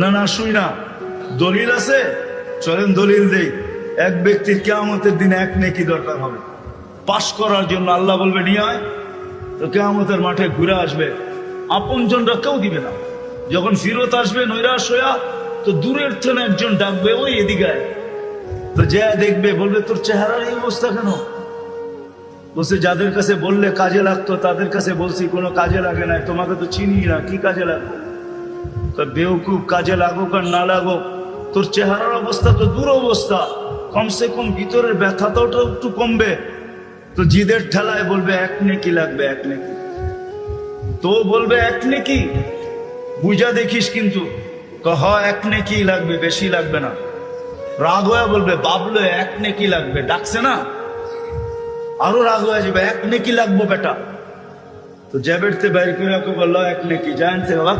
না না শুই না, দলিল আছে, চলেন দলিল দেই। এক ব্যক্তির কিয়ামতের দিনে এক নেকি দরকার হবে পাশ করার জন্য। আল্লাহ বলবে নিয়ে আয়, তো কিয়ামতের মাঠে ঘুরে আসবে, আপনজনরা কেউ দিবে না। যখন ফিরত আসবে নৈরাশ হইয়া, তো দূরের থেকে একজন ডাকবে, ওই এদিকে আয়। তো যে দেখবে বলবে তোর চেহারার এই অবস্থা কেন? বলছে যাদের কাছে বললে কাজে লাগতো তাদের কাছে বলছি, কোনো কাজে লাগে না, তোমাকে তো চিনি না, কি কাজে লাগবে? বেউকুব, কাজে লাগুক আর না লাগুক, তোর চেহারার অবস্থা তো দূর অবস্থা, কমসে কম ভিতরের ব্যথাটাও তো একটু কমবে। তো জিদের ঠেলায় বলবে এক নেকি লাগবে, এক নেকি। তো বলবে এক নেকি, বুঝা দেখিস কিন্তু, এক নেকি লাগবে, বেশি লাগবে না। রাগ হয়ে বলবে বাবলো এক নেকি লাগবে, ডাকছে না, আরো রাগ হয়ে যাবে, এক নেকি লাগবো বেটা। তো জ্যাবেরতে বাইর করে বললো এক নেকি, জানছে বাবা